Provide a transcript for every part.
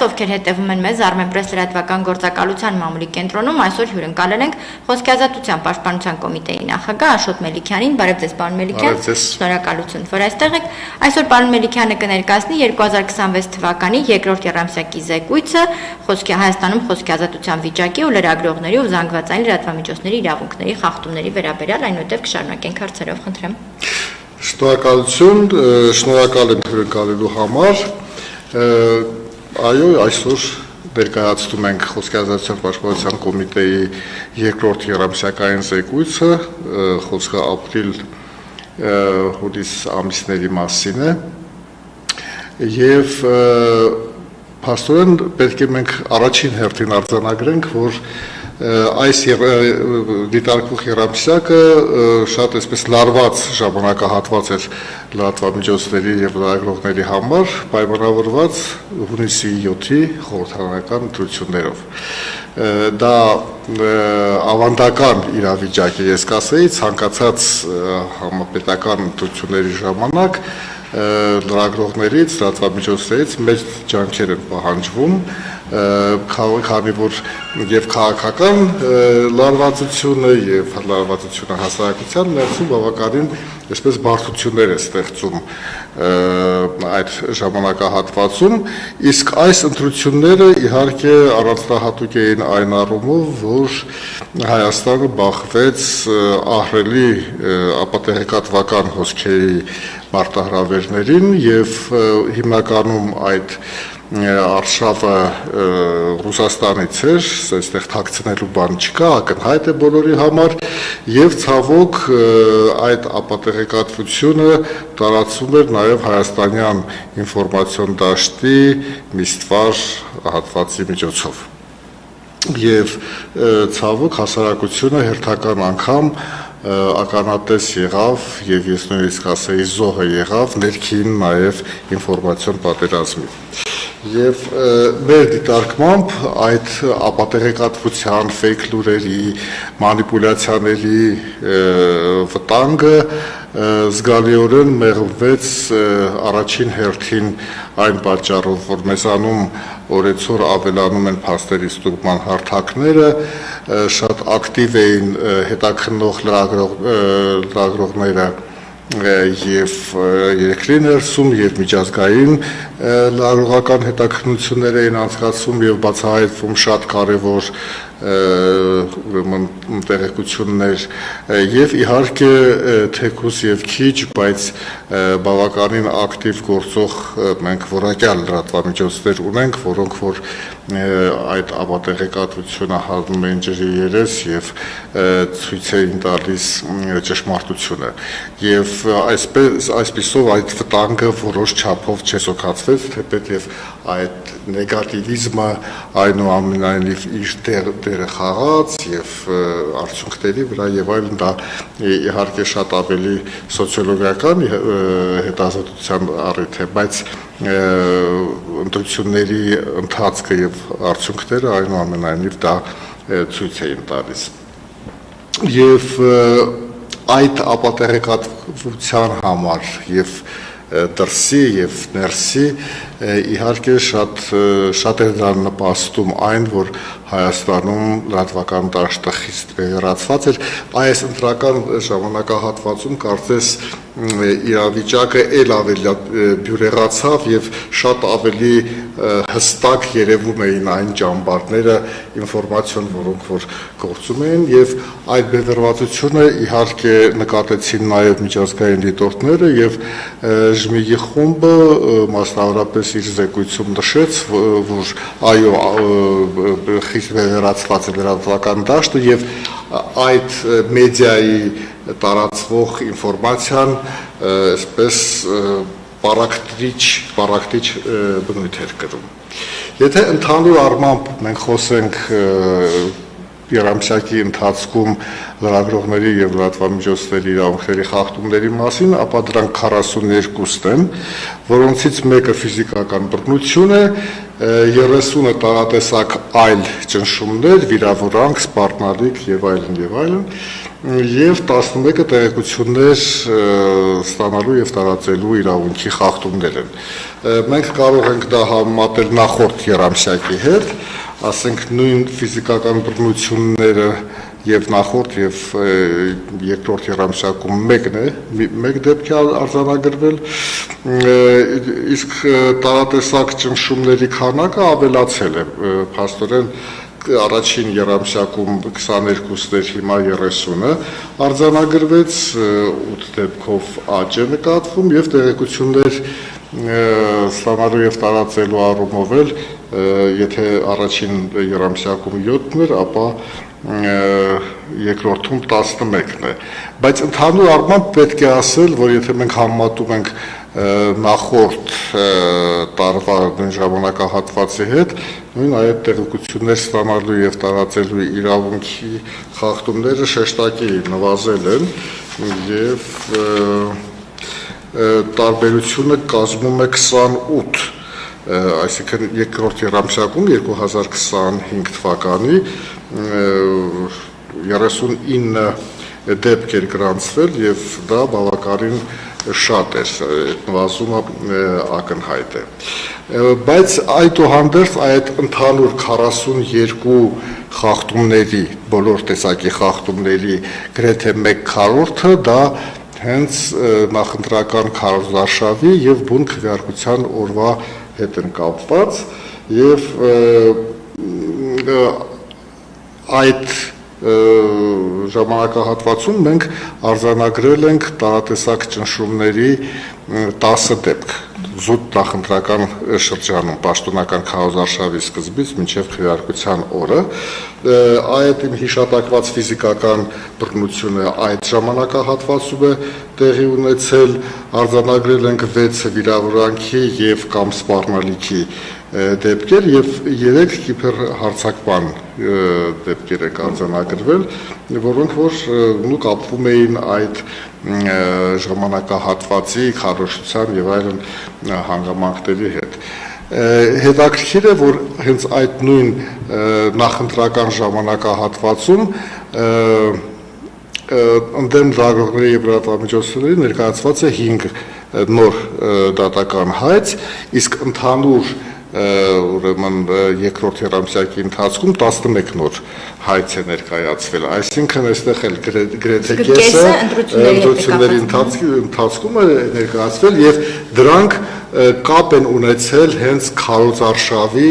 ովքեր հետևում են մեզ Armenpress լրատվական գործակալության մամուլի կենտրոնում, այսօր հյուրընկալել ենք Խոսքի ազատության պաշտպանության կոմիտեի նախագահ Աշոտ Մելիքյանին։ Բարև ձեզ, պարոն Մելիքյան։ Շնորհակալություն, որ այստեղ եք։ Այսօր պարոն Մելիքյանը կներկայացնի 2026 թվականի երկրորդ եռամսյակի զեկույցը Խոսքի Հայաստանում խոսքի ազատության վիճակի ու լրագրողների ու զանգվածային լրատվամիջոցների իրավունքների խախտումների վերաբերյալ, այնուհետև կշարունակենք հարցերով, խնդրեմ։ Շնորհակալություն, շնորհակալ եմ հյուրընկալելու համար։ Այո, այսօր ներկայացնում ենք Խոսքի ազատության պաշտպանության կոմիտեի երկրորդ եռամսյակային զեկույցը, խոսքը ապրիլ-հուլիս ամիսների մասին է, եւ փաստորեն պետք է մենք առաջին հերթին արձանագրենք, որ այս դիտարկվող եռամսյակը շատ այսպես լարված ժամանակահատված էր լրատվամիջոցների եւ լրագրողների համար, պայմանավորված հունիսի 7-ի խորհրդարանական ընտրություններով։ Դա ավանդական իրավիճակ է, ես կասեի, ցանկացած համապետական ընտրությունների ժամանակ լրագրողներից, լրատվամիջոցներից մեծ ջանքեր են պահանջվում, քանի որ եւ քաղաքական լարվածությունը եւ լարվածությունը հասարակության ներսում բավականին այսպես բարդություններ է ստեղծում այդ ժամանակահատվածում, իսկ այս ընտրությունները իհարկե առանձնահատուկ էին այն առումով, որ Հայաստանը բախվեց ահռելի ապատեղեկատվական հոսքերի մարտահրավերներին եւ հիմնականում այդ արշավը Ռուսաստանից էր, այստեղ թաքցնելու բան չկա, ակնհայտ է բոլորի համար, եւ ցավոք այդ ապատեղեկատվությունը տարածվում էր նաեւ հայաստանյան ինֆորմացիոն դաշտի միստվար հատվածի միջոցով։ Եվ ցավոք հասարակությունը հերթական անգամ ականատես եղավ եւ ես նույնիսկ ասեի զոհը եղավ ներքին նաեւ ինֆորմացիոն պատերազմի։ Եվ մեր դիտարկմամբ այդ ապատեղեկատվության, ֆեյք լուրերի, մանիպուլյացիաների վտանգը զգալիորեն մեղմվեց առաջին հերթին այն պատճառով, որ մեզանում օրեցօր ավելանում են փաստերի ստուգման հարթակները, շատ ակտիվ էին հետաքննող լրագրողները եւ երկրի ներսում եւ միջազգային լրագրողական հետաքննություններ էին անցկացվում եւ բացահայտվում շատ կարեւոր տեղեկություններ եւ իհարկե թեկուզ եւ քիչ, բայց բավականին ակտիվ գործող մենք որակյալ լրատվամիջոցներ ունենք, որոնք որ այդ ապատեղեկատվությունը հանում են ջրի երես եւ ցույց էին տալիս ճշմարտությունը եւ այսպիսով այդ վտանգը որոշ չափով չեսոքացվեց, թեպետ եւ այդ նեգատիվիզմը այնուամենայնիվ իր դերը խաղաց եւ արդյունքների վրա եւ այլն, դա իհարկե շատ ավելի սոցիոլոգիական հետազոտության առիթ է, բայց ընտրությունների ընթացքը եւ արդյունքները այնուամենայնիվ դա ցույց էին տալիս։ Եվ այդ ապատեղեկատվության համար եւ դրսի եւ ներսի իհարկե շատ է դրան նպաստում այն, որ Հայաստանում լրատվական դաշտը խիստ վերացված էր, այս ընտրական ժամանակահատվածում կարծես իրավիճակը ել ավելի բյուրեղացավ եւ շատ ավելի հստակ երևում էին այն ճամբարները ինֆորմացիոն, որոնք որ գործում էին եւ այդ բևեռվածությունը իհարկե նկատեցին նաեւ միջազգային դիտորդները եւ Ժմիգի խումբը մասնավորապես իր զեկույցում նշեց, որ այո խիստ վերացված է լրատվական դաշտը եւ այդ մեդիայի տարածվող ինֆորմացիան այսպես պարակտիչ բնույթ էր կրում։ Եթե ընդհանուր առմամբ մենք խոսենք եռամսյակի ընթացքում լրագրողների եւ լրատվամիջոցների իրավունքների խախտումների մասին, ապա դրանք 42 են, որոնցից մեկը ֆիզիկական բռնություն է, 30-ը տարատեսակ այլ ճնշումներ, վիրավորանք, սպառնալիք եւ այլն, եւ 11-ը տեղեկություններ ստանալու եւ տարածելու իրավունքի խախտումներ են։ Մենք կարող ենք դա համեմատել նախորդ երամսյակի հետ, ասենք նույն ֆիզիկական բռնությունները եւ նախորդ եւ երկրորդ երամսյակում մեկն է, մեկ դեպք է արձանագրվել, իսկ տարատեսակ ճնշումների քանակը ավելացել է, փաստորեն առաջին երամսյակում 22-ներ, հիմա 30-ը արձանագրվեց, 8 դեպքով աճ է նկատվում եւ տեղեկություններ ստանալու եւ տարածելու առումով էլ եթե առաջին երամսյակում 7-ն էր, ապա երկրորդում 11-ն է, բայց ընդհանուր առմամբ պետք է ասել, որ եթե մենք համեմատում ենք նախորդ տարվա ժամանակահատվածի հետ, նույն այդ տեղեկություններ ստանալու եւ տարածելու իրավունքի խախտումները շեշտակի նվազել են եւ տարբերությունը կազմում է 28, այսինքն երկրորդ երամսյակում 2025 թվականի 39 դեպք էր գրանցվել եւ դա բավականին շատ էր, նվազումը ակնհայտ է, բայց այդուհանդերձ այդ ընդհանուր 42 խախտումների, բոլոր տեսակի խախտումների գրեթե 1/4-ը դա հենց նախընտրական քարոզարշավի եւ բուն քվեարկության օրվա հետ են կապված եւ այդ ժամանակահատվածում մենք արձանագրել ենք տարատեսակ ճնշումների 10 դեպք զուտ նախընտրական շրջանում պաշտոնական քարոզարշավի սկզբից մինչև քվեարկության օրը այդ հիշատակված ֆիզիկական բռնությունը այդ ժամանակահատվածում է տեղի ունեցել արձանագրել ենք 6 վիրավորանքի եւ կամ սպառնալիքի դեպքեր եւ 3 կիբեր հարձակման դեպքեր եք արձանագրվել, որոնք որ կապվում էին այդ ժամանակահատվածի քարոզչության եւ այլն հանգամանքների հետ։ Հետաքրքիր է, որ հենց այդ նույն նախընտրական ժամանակահատվածում ընդդեմ լրագրողների եւ լրատվամիջոցների ներկայացված է 5 նոր դատական հայց, իսկ ընդհանուր ուրեմն երկրորդ երամսյակի ընթացքում 11 նոր հայց է ներկայացվել, այսինքն այստեղ էլ գրեթե կեսը ընտրությունների ընթացքում է ներկայացվել եւ դրանք կապ են ունեցել հենց քարոզարշավի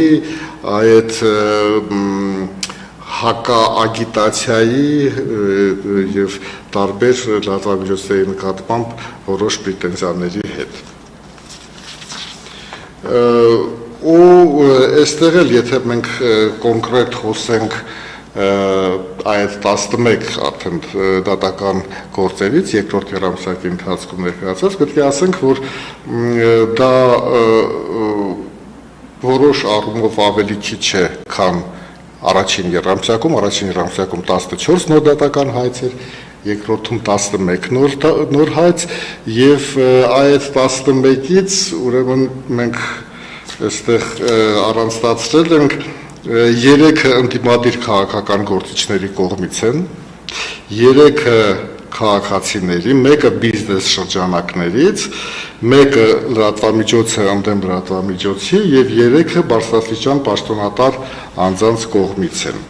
այդ հակաագիտացիայի եւ տարբեր լրատվամիջոցների նկատմամբ որոշ պրետենզիաների հետ։ Ու այստեղ էլ եթե մենք կոնկրետ խոսենք այդ 11 արդեն դատական գործերից երկրորդ երամսյակի ընթացքում ներկայացած, պետք է ասենք, որ դա որոշ առումով ավելի քիչ է, քան առաջին երամսյակում 14 նոր դատական հայց էր, երկրորդում 11 նոր հայց եւ այդ 11-ից ուրեմն մենք այստեղ առանձնացրել ենք 3 ընդդիմադիր քաղաքական գործիչների կողմից են, 3 քաղաքացիների, 1 բիզնես շրջանակներից, 1 լրատվամիջոցը ընդդեմ լրատվամիջոցի եւ 3 բարձրաստիճան պաշտոնատար անձանց կողմից են։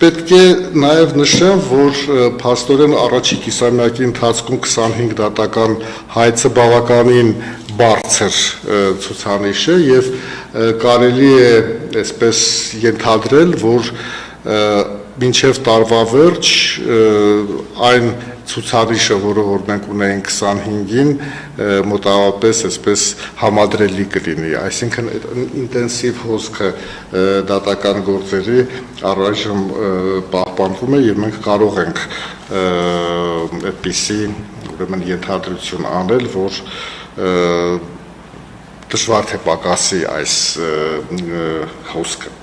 Պետք է նաև նշեմ, որ փաստորեն առաջին կիսամյակի ընթացքում 25 դատական հայցը բավականին բարձր ցուցանիշ է եւ կարելի է այսպես ենթադրել, որ մինչև տարվա վերջ այն ցուցանիշը, որը որ մենք ունենք 25-ին, մոտավորապես այսպես համադրելի կլինի, այսինքն ինտենսիվ հոսքը դատական գործերի առայժմ պահպանվում է եւ մենք կարող ենք այդպիսի ուրեմն ենթադրություն անել, որ դժվար թե պակասի այս հոսքը։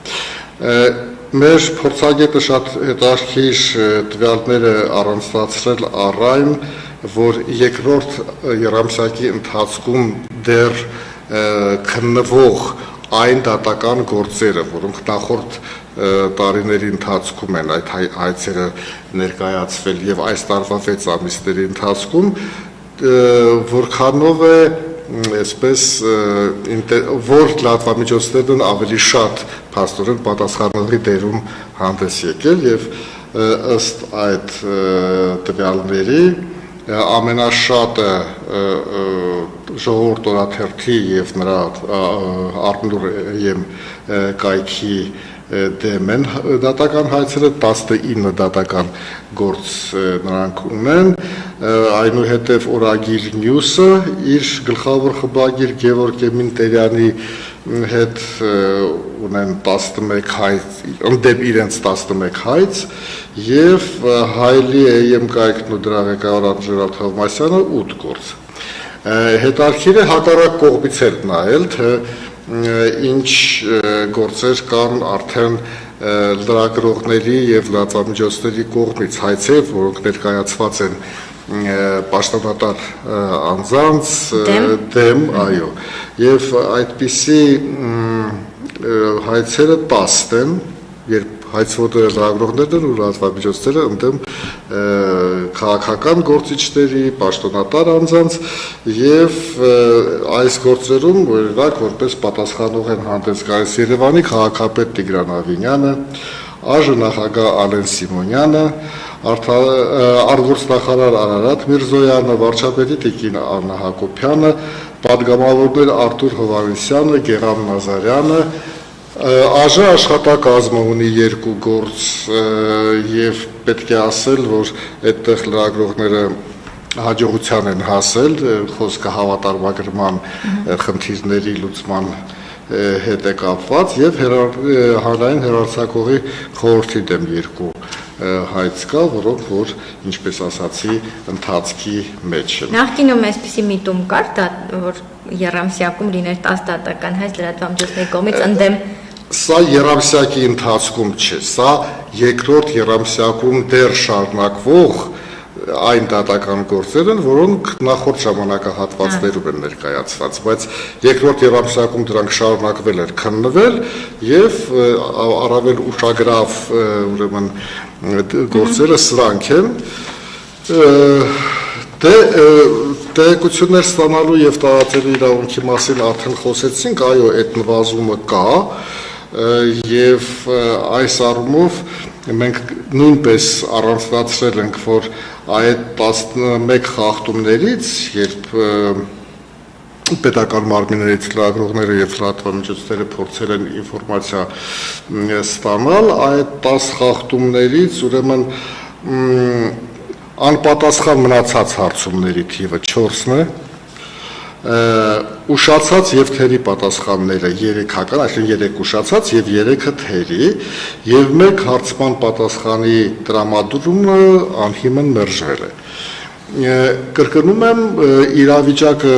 Մեր փորձագետը շատ հետաքրքիր տվյալներ է առանձնացրել առ այն, որ երկրորդ երամսյակի ընթացքում դեռ քննվող այն դատական գործերը, որոնք նախորդ տարիների ընթացքում են այդ հայցերը ներկայացվել եւ այս տարվա 6 ամիսների ընթացքում որքանով է այսպես որ լրատվամիջոցներն ավելի շատ փաստորեն պատասխանատվի դերում հանդես եկել եւ ըստ այդ տվյալների ամենաշատը ժողովուրդ օրաթերթի եւ նրա Արմնուր եմ կայքի դեմ են դատական հայցերը 19 դատական գործ նրանք ունեն այնուհետև օրագիր News-ը իր գլխավոր խմբագիր Գևորգ Էմինտերյանի հետ ունեն 11 հայց ընդդեմ իրենց 11 հայց եւ Հայլի AM կայքն ու դրա ղեկավար Անժելա Թովմասյանը 8 գործ հետարքիր է հակառակ կողմից էլ նայել թե ինչ գործեր կան արդեն լրագրողների եւ լրատվամիջոցների կողմից հայցեր, որոնք ներկայացված են պաշտոնատար անձանց դեմ, այո, եւ այդպիսի հայցերը 10 են, երբ հայցվոտը լրագրողներն են ու լրատվամիջոցները ընդդեմ քաղաքական գործիչների, պաշտոնատար անձանց եւ այս գործերում օրինակ որպես պատասխանող են հանդես գալիս Երևանի քաղաքապետ Տիգրան Ավինյանը, ԱԺ նախագահ Ալեն Սիմոնյանը, արտգործնախարար Արարատ Միրզոյանը, վարչապետի տիկին Աննա Հակոբյանը, պատգամավորներ Արտուր Հովհաննիսյանը, Գեղամ Նազարյանը, ԱԺ աշխատակազմը ունի 2 գործ եւ պետք է ասել, որ այդտեղ լրագրողները հաջողության են հասել խոսքը հավատարմագրման խնդիրների լուծման հետ է կապված եւ հանրային հեռարձակողի խորհրդի դեմ 2 հայց կա, որոնք որ ինչպես ասացի ընթացքի մեջ են։ Նախկինում այսպիսի միտում կար, որ Երամսյակում լիներ 10 դատական հայց լրատվամիջոցների կողմից ընդդեմ Սա Երամսյակի ընթացքում չէ, սա երկրորդ Երամսյակում դեռ շարունակվող այն դատական գործեր են, որոնք նախորդ ժամանակահատվածներում են ներկայացված, բայց երկրորդ Երամսյակում դրանք շարունակվել էր քննվել եւ առավել ուշագրավ ուրեմն գործերը սրանք են տեղեկություններ ստանալու եւ տարածելու իրավունքի մասին արդեն խոսեցինք, այո, այդ նվազումը կա եւ այս առումով մենք նույնպես առանձնացրել ենք, որ այդ 11 խախտումներից, երբ պետական մարմիններից լրագրողները եւ լրատվամիջոցները փորձել են ինֆորմացիա ստանալ, այդ 10 խախտումներից ուրեմն անպատասխան մնացած հարցումների թիվը 4-ն է, ուշացած եւ թերի պատասխանները 3-ական, այսինքն 3 ուշացած եւ 3-ը թերի եւ 1 հարցման պատասխանի տրամադրումը անհիմն մերժվել է։ Կրկնում եմ, իրավիճակը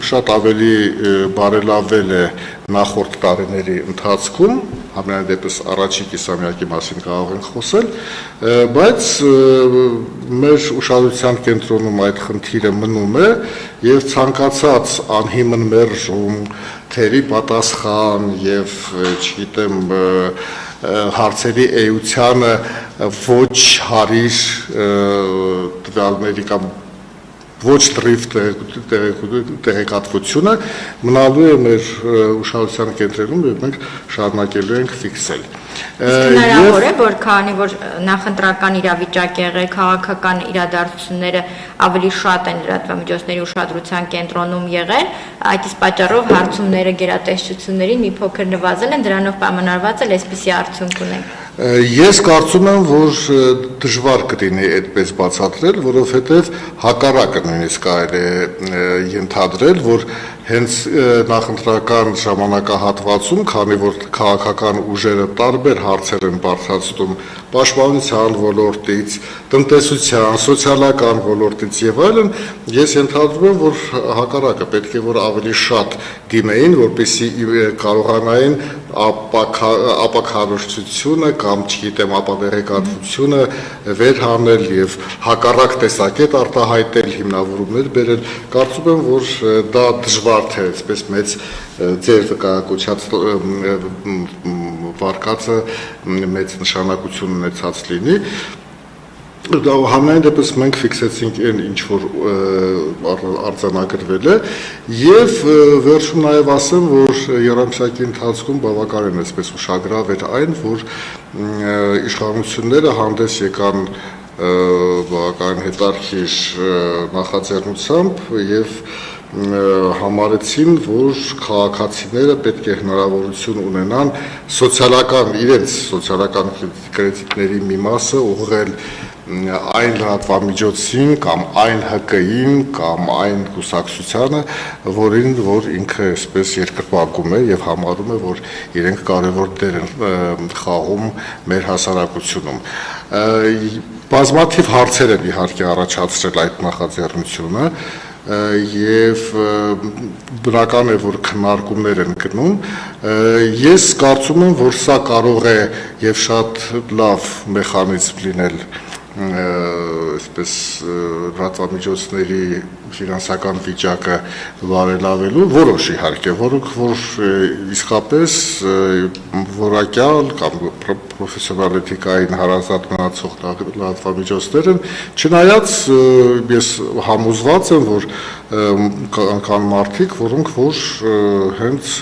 շատ ավելի բարելավել է նախորդ տարիների ընթացքում, համենայնդեպս առաջին կիսամյակի մասին կարող ենք խոսել, բայց մեր ուշադրության կենտրոնում այդ խնդիրը մնում է եւ ցանկացած անհիմն մերժում, թերի պատասխան եւ չգիտեմ հարցերի էությանը ոչ հարիր տվյալների կամ ոչ տրիվ տեղեկատվությունը մնալու է մեր ուշադրության կենտրոնում եւ մենք շարունակելու ենք ֆիքսել։ Հնարավոր է, որ քանի որ նախընտրական իրավիճակ եղել, քաղաքական իրադարձությունները ավելի շատ են լրատվամիջոցների ուշադրության կենտրոնում եղել, այդ իսկ պատճառով հարցումները գերատեսչություններին մի փոքր նվազել են, դրանով պայմանավորված է այսպիսի արդյունք ունենք։ Ես կարծում եմ, որ դժվար կլինի այդպես բացատրել, որովհետև հակառակը նույնիսկ կարելի է ենթադրել, որ հենց նախընտրական ժամանակահատվածում, քանի որ քաղաքական ուժերը տարբեր հարցեր են բարձրացնում պաշտպանության ոլորտից, տնտեսության, սոցիալական ոլորտից եւ այլն, ես ենթադրում եմ, որ հակառակը պետք է որ ավելի շատ դիմեին, որպեսզի կարողանային ապակարողությունը կամ չգիտեմ ապավերեկատվությունը վերհանել եւ հակառակ տեսակետ արտահայտել, հիմնավորումներ բերել, կարծում եմ, որ դա դժվար Սարթե, այսպես մեծ ձեր վկայակոչած վարկածը մեծ նշանակություն ունեցած լինի։ Համենայն դեպս մենք ֆիքսեցինք այն ինչ որ արձանագրվել է եւ վերջում նաեւ ասեմ որ երամսյակի ընթացքում բավականին այսպես ուշագրավ էր այն որ իշխանությունները հանդես եկան բավական հետարքիր նախաձեռնությամբ եւ համարեցին, որ քաղաքացիները պետք է հնարավորություն ունենան իրենց սոցիալական կրեդիտների մի մասը ուղղել այն լրատվամիջոցին կամ այն ՀԿ-ին կամ այն կուսակցությանը, որ ինքը այսպես երկրպագում է եւ համարում է, որ իրենք կարևոր դեր են խաղում մեր հասարակությունում։ Բազմաթիվ հարցեր են իհարկե առաջացրել այդ նախաձեռնությունը եւ բնական է որ քննարկումներ են գնում ես կարծում եմ որ սա կարող է եւ շատ լավ մեխանիզմ լինել այսպես լրատվամիջոցների ֆինանսական վիճակը բարելավելու որոշ իհարկե որոնք որ իսկապես որակյալ կամ պրոֆեսիոնալ էթիկային հարազատ մնացող լրատվամիջոցներ են չնայած ես համոզված եմ որ կան մարդիկ որոնք որ հենց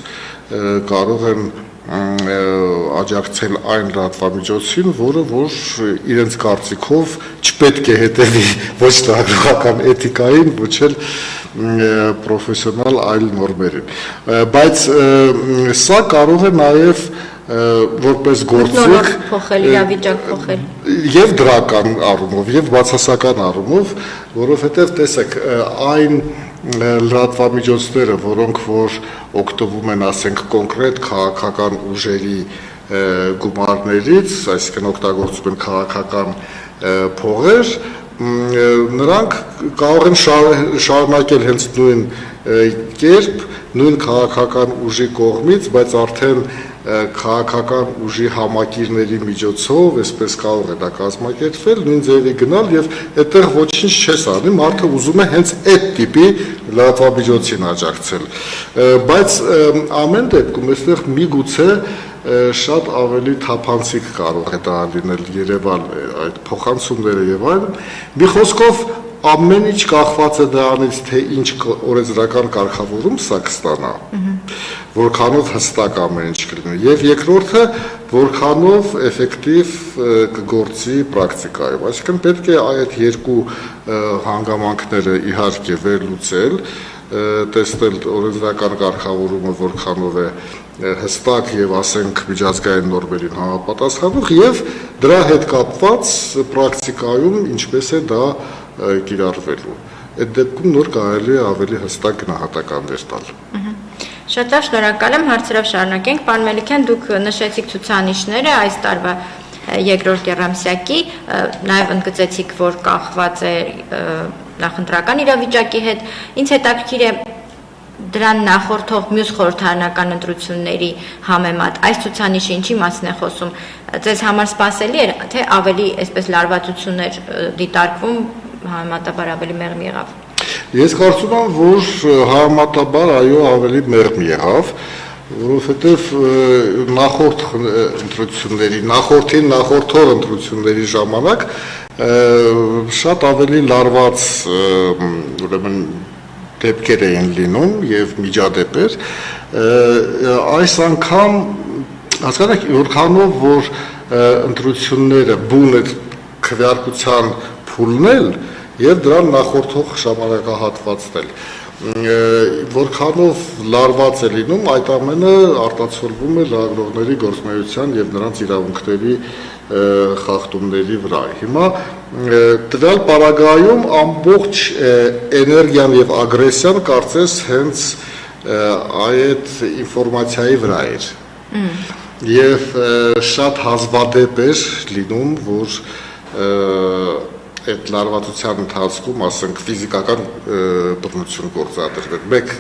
կարող են աջակցել այն լրատվամիջոցին, որը որ իրենց կարծիքով չպետք է հետևի ոչ լրատվական էթիկային, ոչ էլ պրոֆեսիոնալ այլ նորմերին։ Բայց սա կարող է նաև որպես գործիք փոխել իրավիճակ փոխել եւ դրական առումով եւ բացասական առումով, որովհետեւ տեսեք այն լրատվամիջոցները, որոնք որ օգտվում են, ասենք, կոնկրետ քաղաքական ուժերի գումարներից, այսինքն օգտագործում են քաղաքական փողեր, նրանք կարող են շարունակել հենց նույն կերպ, նույն քաղաքական ուժի կողմից, բայց արդեն քաղաքական ուժի համակիրների միջոցով, այսպես կարող է դա կազմակերպվել, նույն ձևի գնալ եւ այդտեղ ոչինչ չես անի, մարդը ուզում է հենց այդ տիպի լրատվամիջոցին աջակցել։ Բայց ամեն դեպքում այստեղ միգուցե շատ ավելի թափանցիկ կարող է դա լինել Երևան այդ փոխանցումները եւ այլն։ Մի խոսքով ամեն ինչ կախված է դրանից, թե ինչ օրենսդրական կարգավորում սա կստանա, որքանով հստակ ամեն ինչ կլինի, եւ երկրորդը, որքանով էֆեկտիվ կգործի պրակտիկայում, այսինքն պետք է այդ երկու հանգամանքները իհարկե վերլուծել, տեսնել օրենսդրական կարգավորումը որքանով է հստակ եւ ասենք միջազգային նորմերին համապատասխանող եւ դրա հետ կապված պրակտիկայում ինչպես է դա կիրառվելու։ Այդ դեպքում նոր կարելի է ավելի հստակ գնահատականներ տալ։ Շատ լավ, շնորհակալ եմ, հարցերով շարունակենք։ Պարոն Մելիքյան, դուք նշեցիք ցուցանիշները այս տարվա երկրորդ եռամսյակի, նաև ընդգծեցիք, որ կախված է նախընտրական իրավիճակի հետ։ Ինձ հետաքրքիր է դրան նախորդող մյուս խորհրդարանական ընտրությունների համեմատ այս ցուցանիշը ինչի մասին է խոսում։ Ձեզ համար սպասելի էր, թե ավելի այսպես լարվածություններ դիտարկվում, համեմատաբար ավելի մեղմ եղավ։ Ես կարծում եմ, որ համեմատաբար այո ավելի մեղմ եղավ, որովհետև նախորդ ընտրությունների, նախորդող ընտրությունների ժամանակ շատ ավելի լարված ուրեմն դեպքեր էին լինում եւ միջադեպեր, այս անգամ հասկանաք որքանով որ ընտրությունները բուն է քվեարկության փուլնել եւ դրան նախորդող ժամանակահատվածն էլ որքանով լարված է լինում այդ ամենը արտացոլվում է լրագրողների գործունեության եւ նրանց իրավունքների խախտումների վրա։ Հիմա տվյալ պարագայում ամբողջ էներգիան եւ ագրեսիան կարծես հենց այդ ինֆորմացիայի վրա էր։ Եվ շատ հազվադեպ էր լինում, որ այդ լարվածության ընթացքում, ասենք, ֆիզիկական բռնություն գործադրվեց։ Մեկ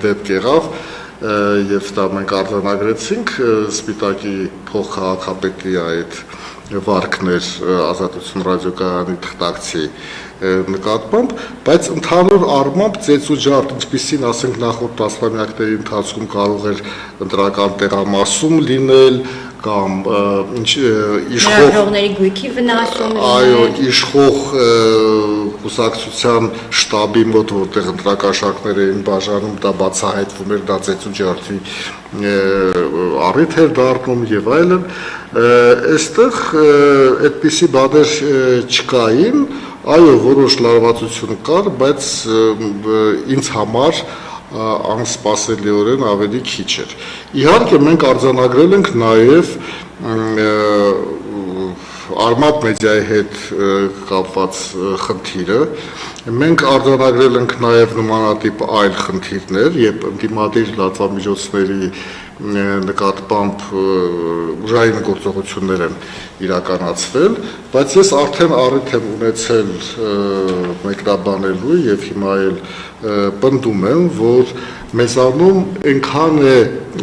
դեպք եղավ եւ դա մենք արձանագրեցինք Սպիտակի փոխքաղաքապետի այդ վարկներ Ազատություն ռադիոկայանի թղթակցի նկատմամբ, բայց ընդհանուր առմամբ ծեծ ու ջարդ, ինչպիսին ասենք նախորդ տասնամյակների ընթացքում կարող էր ընտրական տեղամասում լինել, կամ իշխողների գույքի վնասում այո, իշխող կուսակցության շտաբի մոտ, որտեղ ընտրակաշառքներ էին բաժանում, դա բացահայտվում էր, դա ծեծ ու ջարդի առիթ էր դառնում եւ այլն, այստեղ այդպիսի բաներ չկային, այո, որոշ լարվածություն կար, բայց ինձ համար անսպասելիորեն ավելի քիչ էր։ Իհարկե մենք արձանագրել ենք նաև Արմատ մեդիայի հետ կապված խնդիրը, մենք արձանագրել ենք նաև նմանատիպ այլ խնդիրներ, երբ ընդդիմադիր լրատվամիջոցների նկատմամբ ուժային գործողություններ են իրականացվել, բայց ես արդեն առիթ եմ ունեցել մեկնաբանելու եւ հիմա էլ պնդում եմ, որ մեզանում այնքան է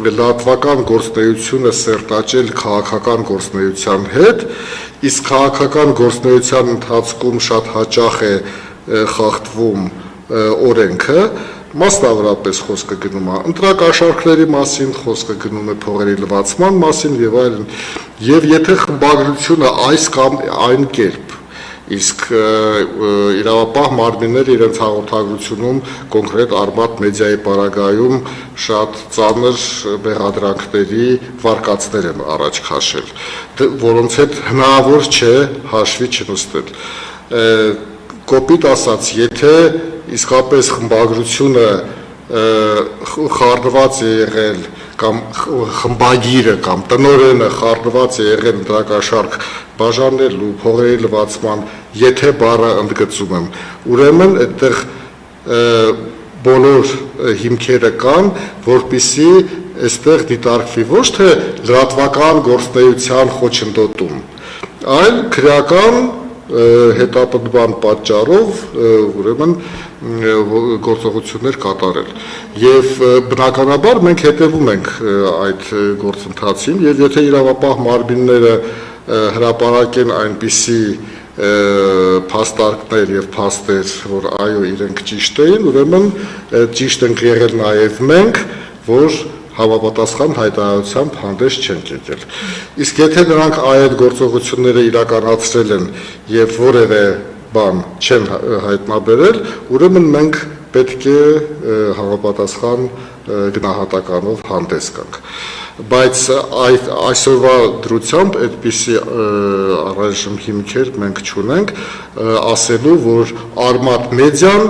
լրատվական գործունեությունը սերտաճել քաղաքական գործունեության հետ, իսկ քաղաքական գործունեության ընթացքում շատ հաճախ է խախտվում օրենքը, մասնավորապես խոսքը գնում է ընտրակաշառքների մասին, խոսքը գնում է փողերի լվացման մասին եւ այլն, եւ եթե խմբագրությունը այս կամ այն կերպ, իսկ իրավապահ մարմինները իրենց հաղորդագրությունում կոնկրետ Արմատ մեդիայի պարագայում շատ ծանր մեղադրանքների վարկածներ են առաջ քաշել, որոնց հետ հնարավոր չէ հաշվի չնստել։ Կոպիտ ասած, եթե իսկապես խմբագրությունը խառնված է եղել կամ խմբագիրը կամ տնօրենը խառնված է եղել ընտրակաշառք բաժանելու փողերի լվացման, եթե բառը ընդգծում եմ, ուրեմն այդտեղ բոլոր հիմքերը կան, որպեսզի այստեղ դիտարկվի ոչ թե լրատվական գործունեության խոչընդոտում, այլ քրեական հետապնդման պատճառով ուրեմն գործողություններ կատարել եւ բնականաբար մենք հետևում ենք այդ գործընթացին եւ եթե իրավապահ մարմինները հրապարակեն այնպիսի փաստարկներ եւ փաստեր, որ այո իրենք ճիշտ էին, ուրեմն ճիշտ ենք եղել նաեւ մենք, որ համապատասխան հայտարարությամբ հանդես չենք եկել։ Իսկ եթե նրանք այդ գործողությունները իրականացրել են եւ որևէ բան չեն հայտնաբերել, ուրեմն մենք պետք է համապատասխան գնահատականով հանդես գանք։ Բայց այսօրվա դրությամբ այդպիսի առայժմ հիմքեր մենք չունենք, ասելու, որ Արմատ մեդիան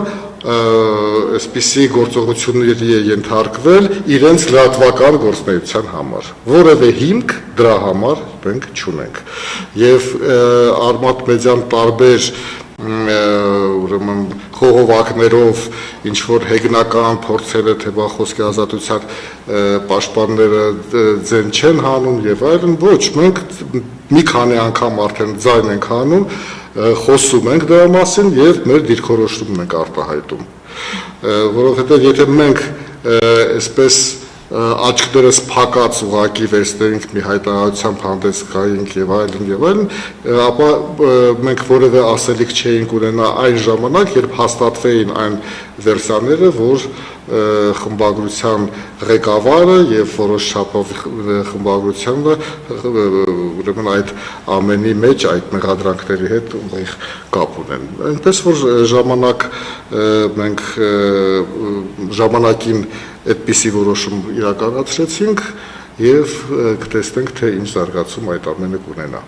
այսպիսի գործողությունների է ենթարկվել իրենց լրատվական գործունեության համար, որևէ հիմք դրա համար մենք չունենք։ Եվ Արմատ մեդիան տարբեր ուրեմն խողովակներով ինչ որ հեգնական փորձերը թե խոսքի ազատության պաշտպանները ձեն չեն հանում եւ այլն, ոչ, մենք մի քանի անգամ արդեն ձայն ենք հանում, խոսում ենք դրա մասին եւ մեր դիրքորոշումն ենք արտահայտում, որովհետեւ եթե մենք այսպես աչքներս փակած ուղակի վերստերինք մի հայտարարությամբ հանդես գայինք եւ այլն, ապա մենք որևէ ասելիք չէինք ունենա այն ժամանակ, երբ հաստատվեին այն վերսիաները, որ խմբագրության ղեկավարը եւ որոշ չափով խմբագրությունը ուրեմն այդ ամենի մեջ այդ մեղադրանքների հետ ուղիղ կապ ունեն։ Այնպես որ մենք ժամանակին այդպիսի որոշում իրականացրեցինք եւ կտեսնենք թե ինչ զարգացում այդ ամենը կունենա։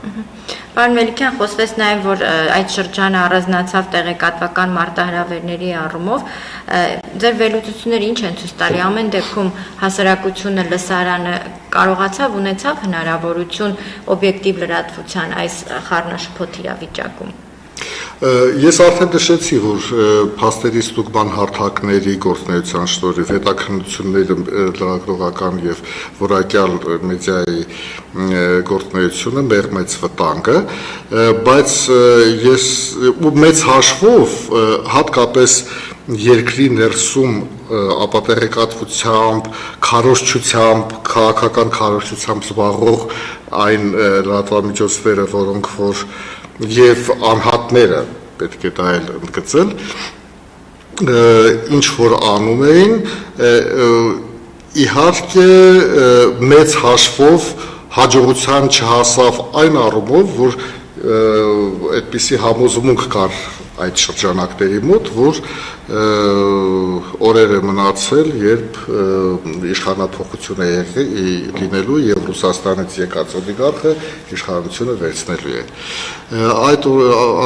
Պարոն Մելիքյան, խոսվեց նաև, որ այդ շրջանը առանձնացավ տեղեկատվական մարտահրավերների առումով, ձեր վերլուծությունները ինչ են ցույց տալի, ամեն դեպքում հասարակությունը, լսարանը կարողացավ ունեցավ հնարավորություն օբյեկտիվ լրատվության այս խառնաշփոթ իրավիճակում։ Ես արդեն նշեցի, որ փաստերի ստուգման հարթակների գործունեության շնորհիվ հետաքննությունների լրագրողական եւ որակյալ մեդիայի գործունեությունը մեղմեց վտանգը, բայց ես մեծ հաշվով հատկապես երկրի ներսում ապատեղեկատվությամբ, քարոզչությամբ, քաղաքական քարոզչությամբ զբաղվող այն լրատվամիջոցները, որոնք որ եւ անհատները պետք է դա էլ ընդգծել, ինչ որ անում էին, իհարկե մեծ հաշվով հաջողության չհասավ այն առումով, որ այդպիսի համոզմունք կար այդ շրջանակների մոտ, որ օրեր է մնացել, երբ իշխանափոխություն է լինելու եւ Ռուսաստանից եկած օլիգարխը իշխանությունը վերցնելու է։ Այդ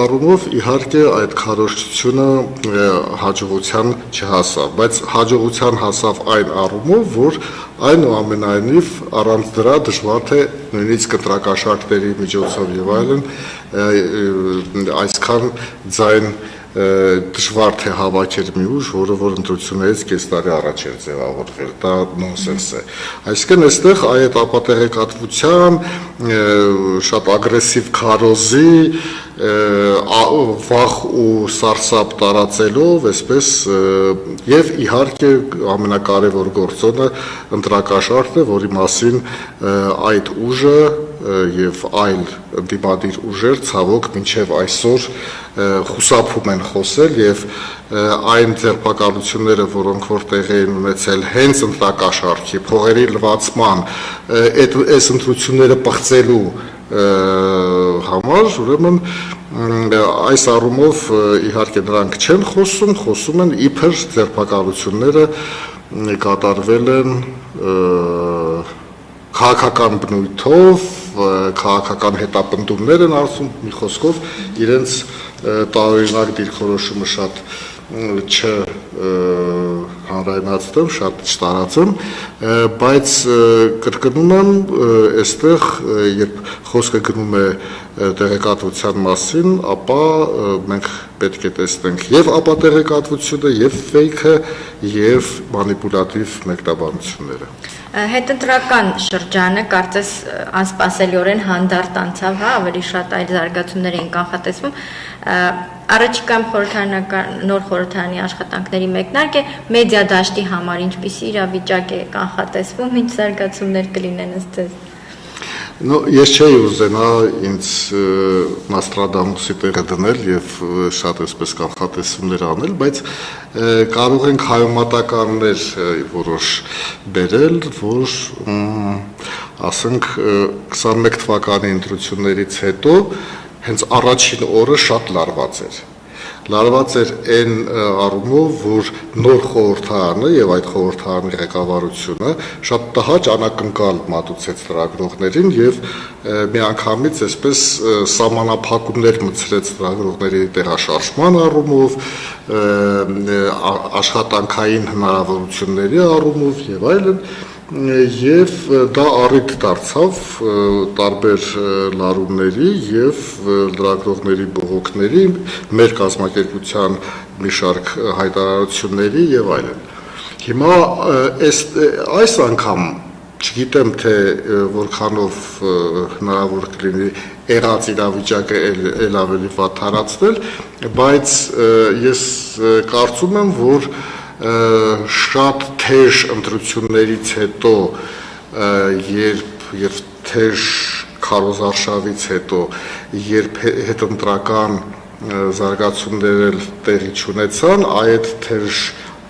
առումով իհարկե այդ քարոզչությունը հաջողության չհասավ, բայց հաջողության հասավ այն առումով, որ այնուամենայնիվ առանց դրա դժվար թե նույնիսկ կտրակաշարքների միջոցով եւ այլն այսքան ձայն դժվար թե հավաքեր մի ուժ, որը որ ընտրություններից կես տարի առաջ էր ձևավորվել, դա նոնսենս է։ Այսինքն այստեղ այդ ապատեղեկատվության շատ ագրեսիվ քարոզի վախ ու սարսափ տարածելով, այսպես եւ իհարկե ամենակարևոր գործոնը ընտրակաշարքն է, որի մասին այդ ուժը եւ այլ դիմադիր ուժեր ցավոք մինչեւ այսօր խուսափում են խոսել եւ այն ձերբակալությունները, որոնք որ տեղի են ունեցել հենց ընտրակաշարքի փողերի լվացման, այս ընտրությունները պղծելու համար, ուրեմն այս առումով իհարկե նրանք չեն խոսում են իբր ձերբակալությունները կատարվել են քաղաքական բնույթով, քաղաքական հետապնդումներ են արվում, մի խոսքով իրենց տարօրինակ դիրքորոշումը շատ չհանրայնացնեմ, շատ չտարածեմ, բայց կրկնում եմ, այստեղ երբ խոսքը գնում է տեղեկատվության մասին, ապա մենք պետք է տեսնենք եւ ապատեղեկատվությունը, եւ ֆեյքը, եւ մանիպուլատիվ մեկնաբանությունները։ Հետընտրական շրջանը կարծես անսպասելիորեն հանդարտ անցավ, հա, ավելի շատ այլ զարգացումներ էին կանխատեսվում։ Առաջիկայում նոր խորհրդարանի աշխատանքների մեկնարկ է մեդիա դաշտի համար ինչպիսի իրավիճակ է կանխատեսվում, ինչ զարգացումներ կլինեն ըստ ձեզ։ Ես չէի ուզենա ինձ Նոստրադամուսի տեղը դնել եւ շատ այսպես կանխատեսումներ անել, բայց կարող ենք հայոմատականներ որոշ բերել, որ ասենք 21 թվականի ընտրություններից հետո հենց առաջին օրը շատ լարված էր։ Լարված էր այն առումով, որ նոր խորհրդարանը եւ այդ խորհրդարանի ղեկավարությունը շատ տհաճ անակնկալ մատուցեց լրագրողներին եւ միանգամից այսպես սահմանափակումներ մտցրեց լրագրողների տեղաշարժման առումով, աշխատանքային հնարավորությունների առումով եւ այլն, եւ դա առիթ դարձավ տարբեր լարումների եւ լրագրողների բողոքների, մեր կազմակերպության մի շարք հայտարարությունների եւ այլն։ Հիմա այս անգամ չգիտեմ թե որքանով հնարավոր կլինի եղած իրավիճակը ել ավելի վատ հարացնել, բայց ես կարծում եմ, որ շատ թեժ ընտրություններից հետո եւ թեժ քարոզարշավից հետո երբ հետընտրական զարգացումներ տեղի չունեցան, այդ թեժ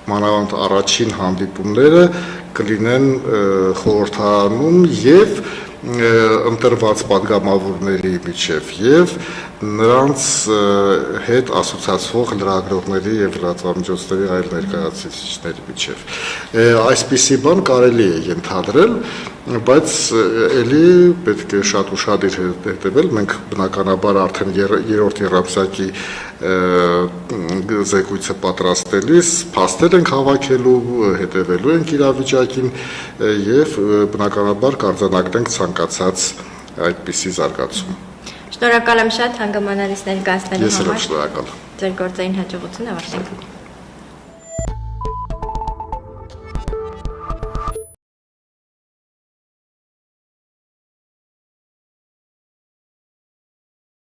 մանավանդ առաջին հանդիպումները կլինեն խորհրդարանում եւ ընտրված պատգամավորների միջև եւ նրանց հետ ասոցիացվող լրագրողների եւ լրատվամիջոցների այլ ներկայացուցիչների միջև։ Այսպիսի բան կարելի է ենթադրել, բայց ելի պետք է շատ ուշադիր հետևել, մենք բնականաբար արդեն երրորդ եռամսյակի զեկույցը պատրաստելիս փաստեր ենք հավաքելու, հետևելու ենք իրավիճակին եւ բնականաբար կարձանագրենք ցանկացած այդպիսի զարգացում։ Շնորհակալ եմ շատ հանգամանալիս ներկայացնելու համար։ Ես էլ շնորհակալ։ Ձեր գործային հաջողություն ավարտենք։